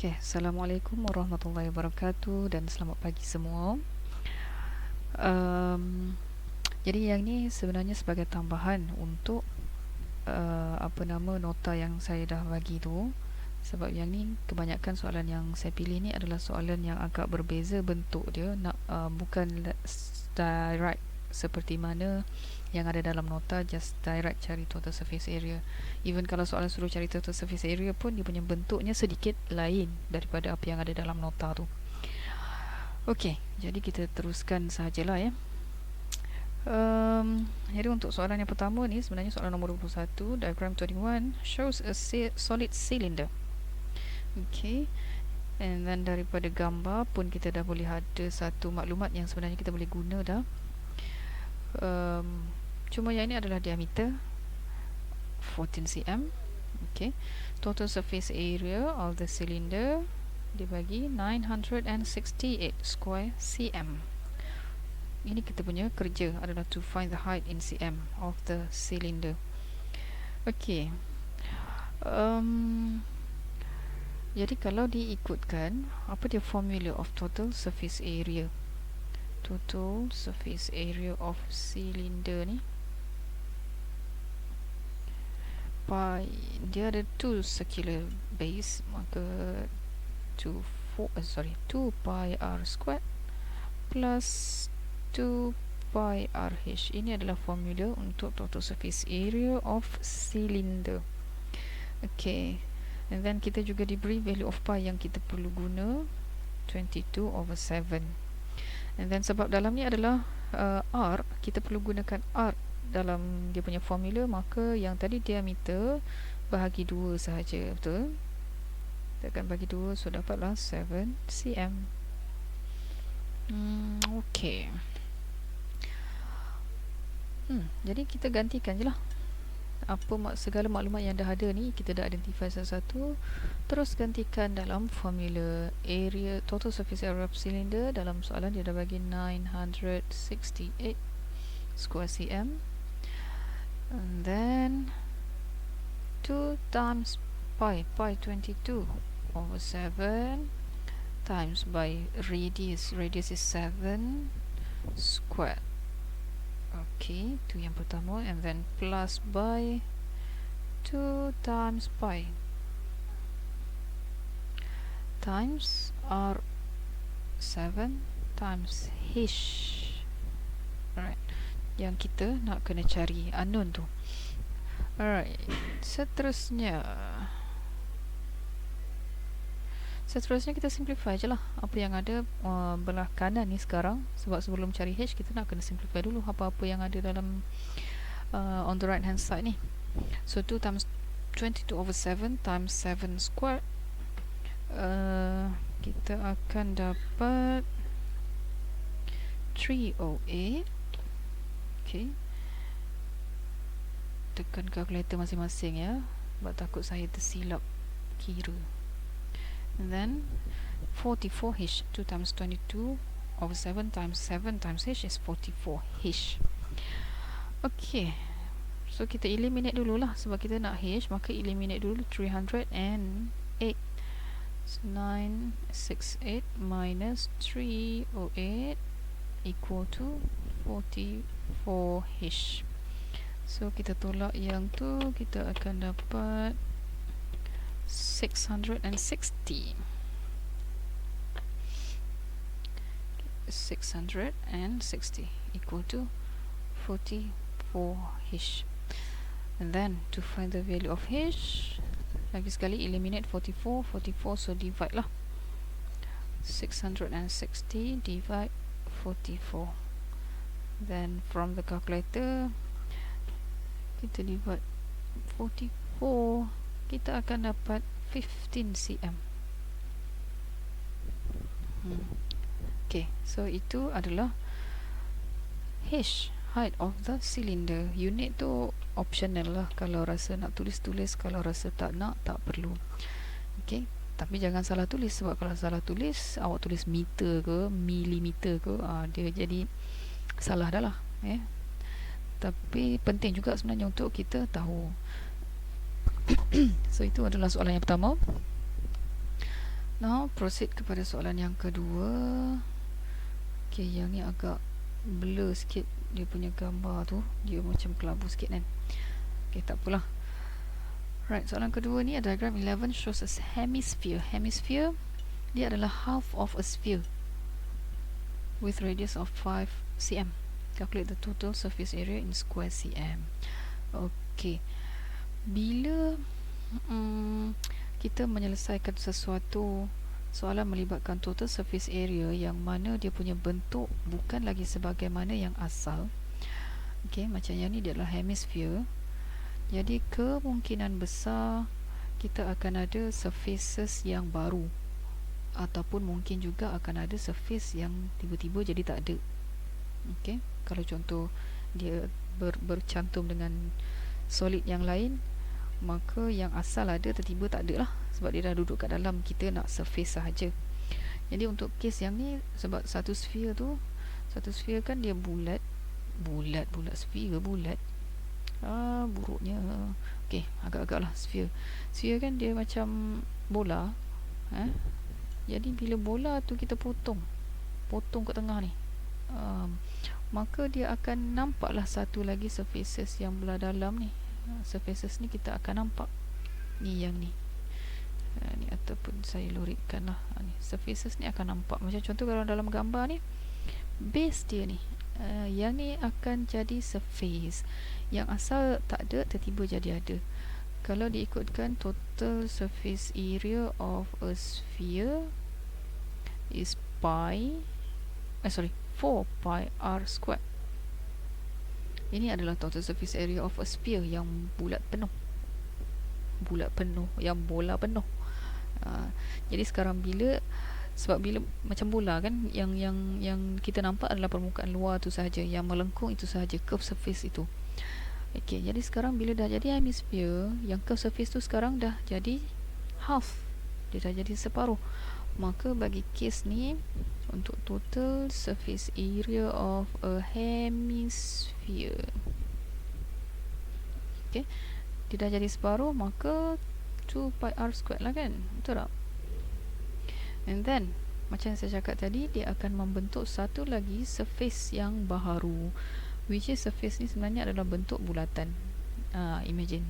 Okay, Assalamualaikum warahmatullahi wabarakatuh dan selamat pagi semua. um, Jadi yang ni sebenarnya sebagai tambahan untuk nota yang saya dah bagi tu. Sebab yang ni kebanyakan soalan yang saya pilih ni adalah soalan yang agak berbeza bentuk dia, bukan direct seperti mana yang ada dalam nota, just direct cari total surface area. Even kalau soalan suruh cari total surface area pun dia punya bentuknya sedikit lain daripada apa yang ada dalam nota tu. Okey, jadi kita teruskan sahajalah ya. Jadi untuk soalan yang pertama ni sebenarnya soalan nombor 21, diagram 21 shows a solid cylinder. Okay, and then daripada gambar pun kita dah boleh ada satu maklumat yang sebenarnya kita boleh guna dah. Cuma yang ini adalah diameter 14 cm. Okay, total surface area of the cylinder dibagi 968 square cm. Ini kita punya kerja adalah to find the height in cm of the cylinder. Okay, jadi kalau diikutkan, apa dia formula of total surface area? Total surface area of cylinder ni, pi, dia ada two circular base, maka 2 pi r squared plus 2 pi r h. Ini adalah formula untuk total surface area of cylinder. Okay, and then kita juga diberi value of pi yang kita perlu guna, 22/7. And then sebab dalam ni adalah r, kita perlu gunakan r dalam dia punya formula, maka yang tadi diameter bahagi 2 sahaja, betul? Kita akan bagi 2, so dapatlah 7 cm. Okay. Jadi kita gantikan je lah segala maklumat yang dah ada ni, kita dah identify satu-satu, terus gantikan dalam formula area, total surface area of cylinder. Dalam soalan dia dah bagi 968 square cm, and then 2 times pi 22/7 times by radius is 7 square. Okay, itu yang pertama, and then plus by 2 times pi times r7 times h. Alright, yang kita nak kena cari unknown tu. Alright, seterusnya kita simplify je lah apa yang ada belah kanan ni sekarang. Sebab sebelum cari h, kita nak kena simplify dulu apa-apa yang ada dalam on the right hand side ni. So 2 times 22/7 times 7 squared, kita akan dapat 308. Okay, tekan kalkulator masing-masing ya, sebab takut saya tersilap kira. And then 44h, 2 times 22/7 times 7 times h is 44h. Okay, so kita eliminate dululah, sebab kita nak h, maka eliminate dulu 308. So 968 minus 308 equal to 44h. So kita tolak yang tu, kita akan dapat 660 equal to 44h. And then to find the value of h, lagi sekali eliminate 44, so divide lah, 660 divide 44. Then from the calculator, kita divide 44, kita akan dapat 15 cm. Okay, so itu adalah h, height of the cylinder. Unit tu optional lah, kalau rasa nak tulis, kalau rasa tak nak, tak perlu. Okay, tapi jangan salah tulis, sebab kalau salah tulis, awak tulis meter ke milimeter ke, dia jadi salah dah lah. Tapi penting juga sebenarnya untuk kita tahu. So itu adalah soalan yang pertama. Now proceed kepada soalan yang kedua. Okay, yang ni agak blur sikit dia punya gambar tu, dia macam kelabu sikit kan. Okay, tak apalah. Right, soalan kedua ni, diagram 11 shows a hemisphere. Hemisphere dia adalah half of a sphere with radius of 5 cm. Calculate the total surface area in square cm. Okay, bila kita menyelesaikan sesuatu soalan melibatkan total surface area yang mana dia punya bentuk bukan lagi sebagaimana yang asal, okay, macam yang ni dia adalah hemisphere, jadi kemungkinan besar kita akan ada surfaces yang baru, ataupun mungkin juga akan ada surface yang tiba-tiba jadi tak ada. Okay, kalau contoh dia bercantum dengan solid yang lain, maka yang asal ada tiba-tiba tak ada lah, sebab dia dah duduk kat dalam, kita nak surface sahaja. Jadi untuk kes yang ni, sebab satu sphere tu, satu sphere kan dia bulat sphere bulat, buruknya. Okay, agak-agak lah sphere kan dia macam bola, jadi bila bola tu kita potong kat tengah ni, maka dia akan nampak lah satu lagi surfaces yang belah dalam ni. Surfaces ni kita akan nampak ni, yang ni, ni ataupun saya lorikkan lah, ni surfaces ni akan nampak. Macam contoh kalau dalam gambar ni, base dia ni, yang ni akan jadi surface yang asal tak ada, tiba-tiba jadi ada. Kalau diikutkan total surface area of a sphere is 4 pi r squared. Ini adalah total surface area of a sphere yang bulat penuh, yang bola penuh. Jadi sekarang sebab bila macam bola kan, yang kita nampak adalah permukaan luar tu sahaja, yang melengkung itu sahaja, curve surface itu. Okay, jadi sekarang bila dah jadi hemisphere, yang curve surface tu sekarang dah jadi half, dia dah jadi separuh. Maka bagi kes ni, untuk total surface area of a hemisphere, okay, dia dah jadi separuh, maka 2 pi r squared lah kan, betul tak? And then macam saya cakap tadi, dia akan membentuk satu lagi surface yang baharu, which is surface ni sebenarnya adalah bentuk bulatan. Imagine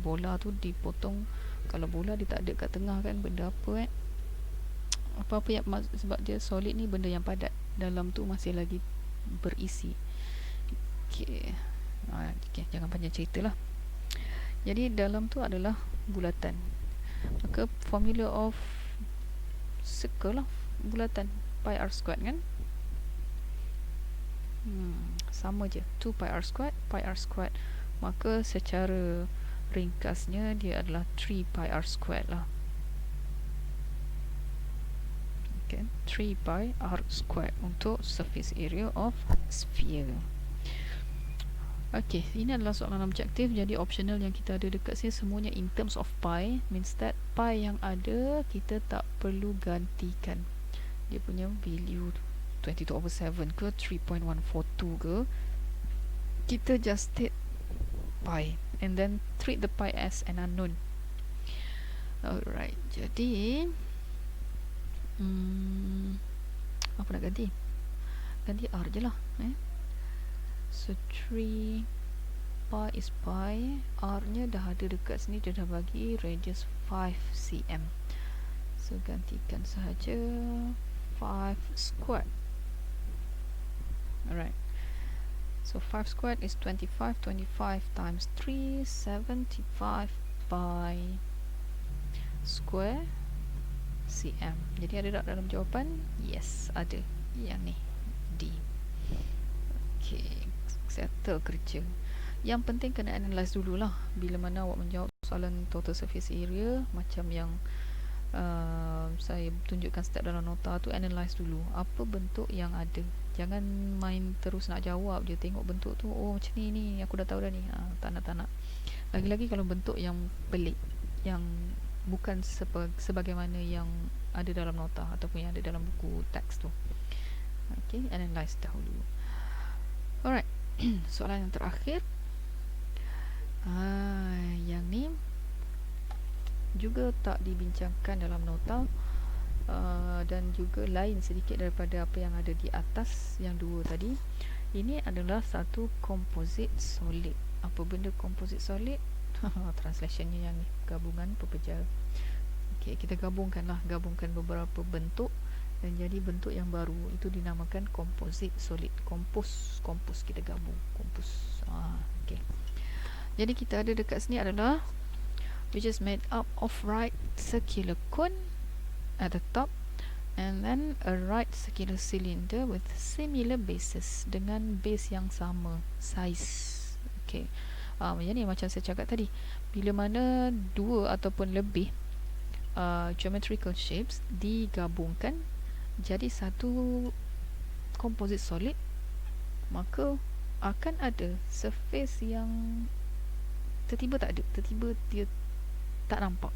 bola tu dipotong. Kalau bola dia tak ada kat tengah kan, benda apa yang sebab dia solid ni, benda yang padat, dalam tu masih lagi berisi. Okay, jangan panjang cerita lah. Jadi dalam tu adalah bulatan, maka formula of circle lah, bulatan, pi r squared kan. Sama je, 2 pi r squared, maka secara ringkasnya dia adalah 3 pi r squared lah. Okay, 3 pi r squared untuk surface area of sphere. Okay, ini adalah soalan objektif, jadi optional yang kita ada dekat sini semuanya in terms of pi, means that pi yang ada kita tak perlu gantikan dia punya value 22/7 ke 3.142 ke, kita just state pi and then treat the pi as an unknown. Alright, jadi apa nak ganti r je lah, so 3 pi is pi, r nya dah ada dekat sini, dia dah bagi radius 5 cm, so gantikan sahaja 5 squared. Alright, so 5 squared is 25 times 3, 75 pi square cm. Jadi ada tak dalam jawapan? Yes, ada. Yang ni, D. Okay, settle kerja. Yang penting kena analyse dululah bila mana awak menjawab soalan total surface area, macam yang saya tunjukkan step dalam nota tu. Analyse dulu apa bentuk yang ada, jangan main terus nak jawab, dia tengok bentuk tu, oh macam ni aku dah tahu dah ni. Tak nak. Lagi-lagi kalau bentuk yang pelik, yang bukan sebagaimana yang ada dalam nota ataupun yang ada dalam buku teks tu. Okay, analyse dahulu. Alright, soalan yang terakhir, yang ni juga tak dibincangkan dalam nota, dan juga lain sedikit daripada apa yang ada di atas yang dua tadi. Ini adalah satu composite solid. Apa benda composite solid? Translationnya yang ni, gabungan pepejal. Okay, kita gabungkan beberapa bentuk dan jadi bentuk yang baru. Itu dinamakan composite solid. Kompos kita gabung, kompos. Okay. Jadi kita ada dekat sini adalah which is made up of right circular cone at the top and then a right circular cylinder with similar bases, dengan base yang sama size. Okay. Jadi macam saya cakap tadi, bila mana dua ataupun lebih geometrical shapes digabungkan jadi satu composite solid, maka akan ada surface yang tiba-tiba tak ada, tiba-tiba dia tak nampak.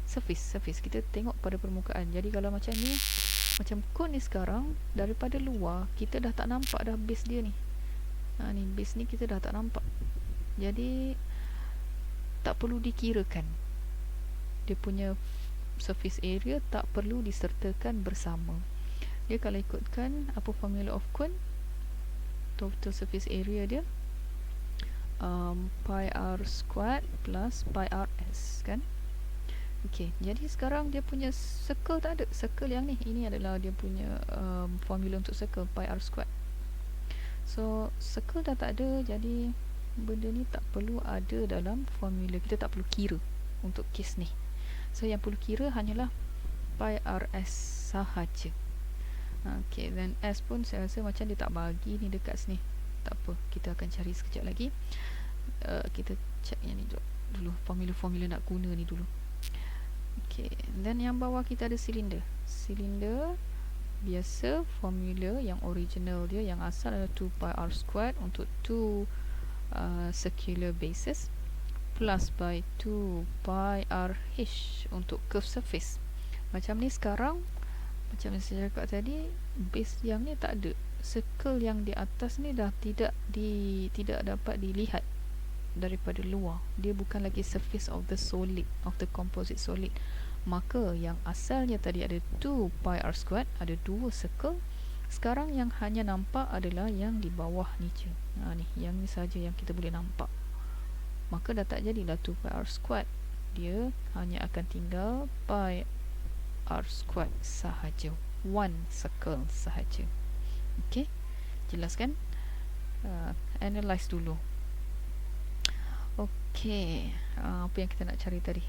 Surface kita tengok pada permukaan. Jadi kalau macam ni, macam cone ni sekarang, daripada luar kita dah tak nampak dah base dia ni. Ni base ni kita dah tak nampak. Jadi tak perlu dikirakan, dia punya surface area tak perlu disertakan bersama. Dia kalau ikutkan apa formula of cone, total surface area dia pi r squared plus pi rs, kan? Okey, jadi sekarang dia punya circle tak ada. Circle yang ni, ini adalah dia punya formula untuk circle, pi r squared. So circle dah tak ada, jadi benda ni tak perlu ada dalam formula. Kita tak perlu kira untuk kes ni. So yang perlu kira hanyalah pi rs sahaja. Okay, then S pun saya rasa macam dia tak bagi ni dekat sini. Tak apa, kita akan cari sekejap lagi. Kita check yang ni dulu, formula-formula nak guna ni dulu. Okay, then yang bawah kita ada silinder. Silinder biasa, formula yang original dia, yang asal adalah 2 pi r squared untuk 2 circular bases plus by 2 pi r h untuk curved surface. Macam ni sekarang, macam yang saya cakap tadi, base yang ni tak ada. Circle yang di atas ni dah tidak dapat dilihat daripada luar. Dia bukan lagi surface of the solid, of the composite solid. Maka yang asalnya tadi ada 2 pi r squared, ada dua circle. Sekarang yang hanya nampak adalah yang di bawah ni je. Ni, yang ni saja yang kita boleh nampak. Maka dah tak jadilah 2 pi r squared. Dia hanya akan tinggal pi r squared sahaja. One circle sahaja. Okey, jelas kan? Analyze dulu. Okey, apa yang kita nak cari tadi?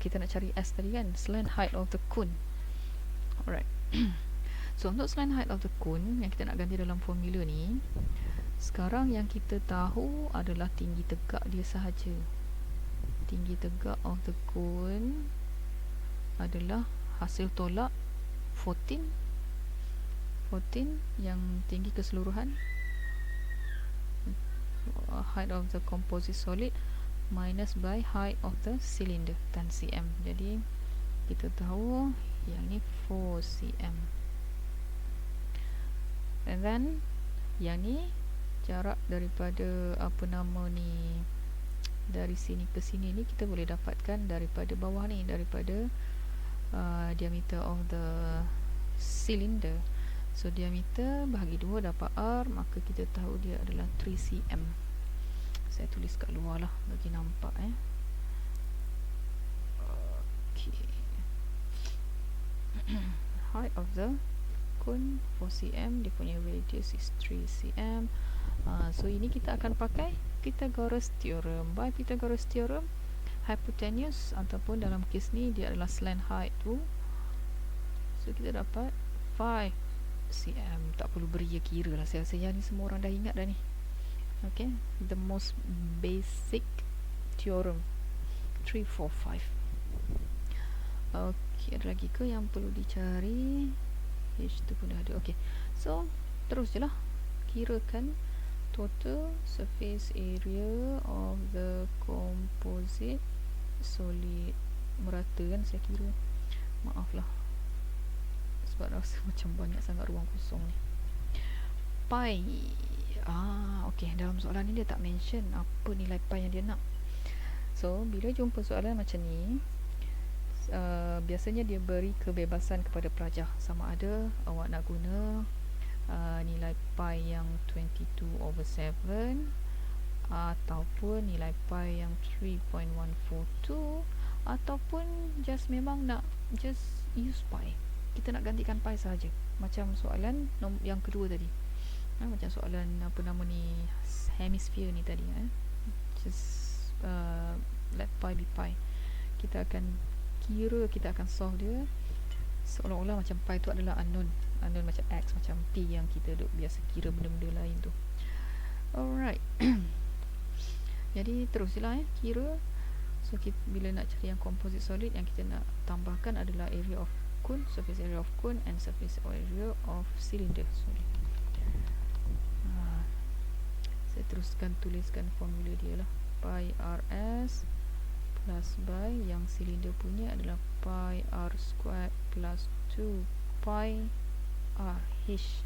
Kita nak cari S tadi kan, slant height of the cone. Alright. So untuk slant height of the cone yang kita nak ganti dalam formula ni, sekarang yang kita tahu adalah tinggi tegak dia sahaja. Tinggi tegak of the cone adalah hasil tolak 14 yang tinggi keseluruhan, height of the composite solid minus by height of the cylinder, 10 cm. Jadi kita tahu yang ni 4 cm. And then yang ni jarak daripada apa nama ni, dari sini ke sini ni kita boleh dapatkan daripada bawah ni, daripada diameter of the cylinder. So diameter bahagi 2 dapat R, maka kita tahu dia adalah 3 cm. Saya tulis kat luar lah bagi nampak. Okay. Height of the cone 4 cm, dia punya radius is 3 cm. So ini kita akan pakai Pythagoras theorem. By Pythagoras theorem, hypotenuse ataupun dalam kes ni dia adalah slant height tu. So kita dapat 5 cm. Tak perlu beria kira lah, saya rasa yang ni semua orang dah ingat dah ni. Okay, the most basic theorem 3, 4, 5. Okay, ada lagi ke yang perlu dicari? H tu pun dah ada. Okay, so terus je lah, kirakan total surface area of the composite solid. Merata kan saya kira, maaf lah sebab rasa macam banyak sangat ruang kosong ni. Pi. Okay, dalam soalan ni dia tak mention apa nilai pi yang dia nak. So bila jumpa soalan macam ni, biasanya dia beri kebebasan kepada pelajar, sama ada awak nak guna nilai pi yang 22/7 ataupun nilai pi yang 3.142, ataupun just memang nak just use pi. Kita nak gantikan pi sahaja, macam soalan yang kedua tadi, macam soalan apa nama ni, hemisphere ni tadi, just let pi be pi. Kita akan kira, kita akan solve dia seolah-olah macam pi tu adalah unknown macam x, macam p yang kita duk biasa kira benda-benda lain tu. Alright. Jadi terus je lah kira. So kita, bila nak cari yang composite solid, yang kita nak tambahkan adalah area of cone, surface area of cone, and surface area of cylinder. Sorry. Saya teruskan tuliskan formula dia lah. Pi rs plus by yang cylinder punya adalah pi r squared plus 2 pi r h.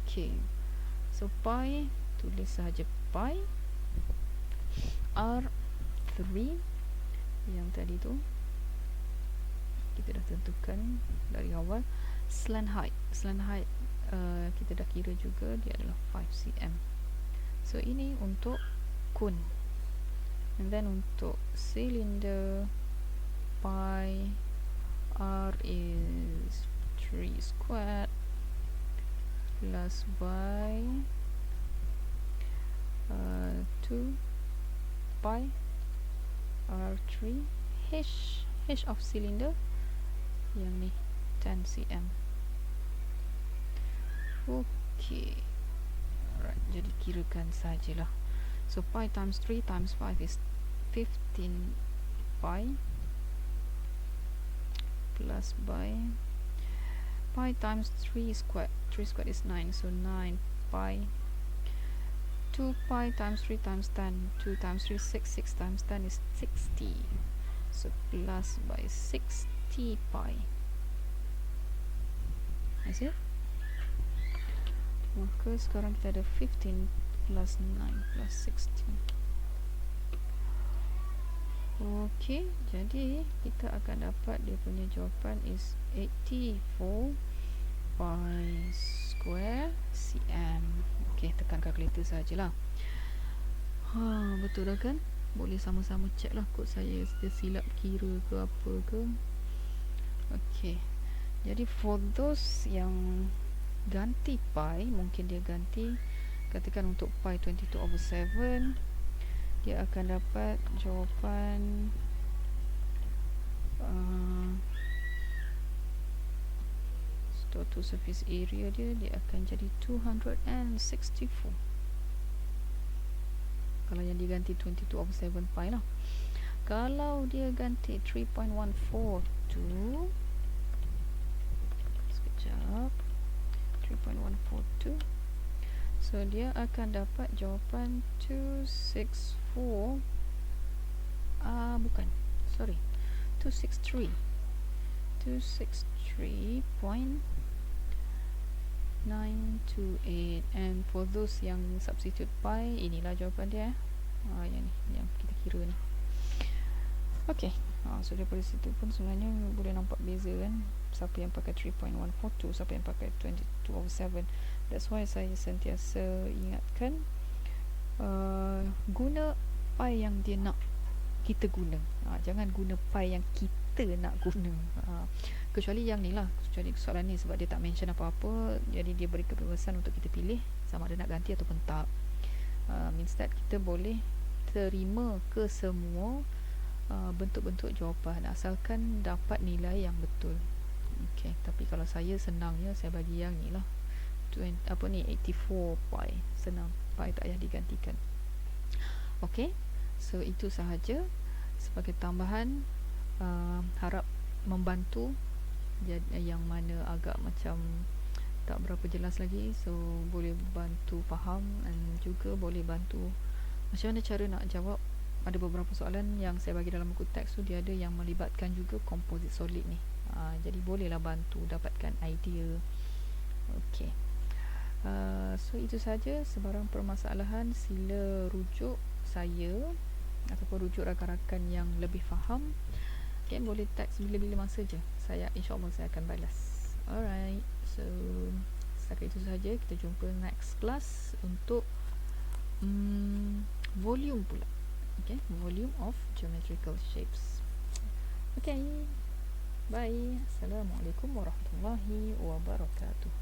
Okay, so pi, tulis sahaja pi r 3 yang tadi tu kita dah tentukan dari awal. Slant height kita dah kira juga, dia adalah 5 cm. So ini untuk cone. And then untuk cylinder, pi r is 3 squared plus by 2 pi r3 h of cylinder yang ni 10 cm. Okay, alright, jadi kirakan sajalah. So pi times 3 times 5 is 15 pi plus by pi times 3 squared is 9, so 9 pi. 2 pi times 3 times 10, 2 times 3 6, 6 times 10 is 60, so plus by 60 pi. Is it? Maka sekarang kita ada 15 plus 9 plus 16. Ok, jadi kita akan dapat dia punya jawapan is 84 pi square cm. Ok, tekan kalkulator sajalah. Betul dah kan? Boleh sama-sama check lah kod saya dia silap kira ke apa ke. Ok, jadi for those yang ganti pi, mungkin dia ganti, katakan untuk pi 22/7, dia akan dapat jawapan total surface area dia akan jadi 264 kalau yang diganti 22/7 pi lah. Kalau dia ganti 3.142, sekejap, 3.142, so dia akan dapat jawapan 264, bukan, sorry, 263.928. And for those yang substitute pi, inilah jawapan dia. Yang ni, yang kita kira ni. Ok, so daripada situ pun sebenarnya boleh nampak beza kan, siapa yang pakai 3.142, siapa yang pakai 22/7. That's why saya sentiasa ingatkan, guna pi yang dia nak kita guna, jangan guna pi yang kita nak guna. Kecuali yang ni lah, kecuali soalan ni sebab dia tak mention apa-apa, jadi dia beri kebebasan untuk kita pilih sama ada nak ganti ataupun tak. Instead kita boleh terima ke semua bentuk-bentuk jawapan asalkan dapat nilai yang betul. Okay, tapi kalau saya senangnya saya bagi yang ni lah, 84 pi, senang, pi tak payah digantikan. Okay, so itu sahaja sebagai tambahan. Harap membantu. Yang mana agak macam tak berapa jelas lagi, so boleh bantu faham dan juga boleh bantu macam mana cara nak jawab. Ada beberapa soalan yang saya bagi dalam buku teks tu, dia ada yang melibatkan juga composite solid ni, jadi bolehlah bantu dapatkan idea. Ok, so itu saja. Sebarang permasalahan sila rujuk saya ataupun rujuk rakan-rakan yang lebih faham. Okay, boleh text bila-bila masa je. InsyaAllah saya akan balas. Alright, so setakat itu sahaja. Kita jumpa next class untuk volume pula. Okay, volume of geometrical shapes. Okay, bye. Assalamualaikum warahmatullahi wabarakatuh.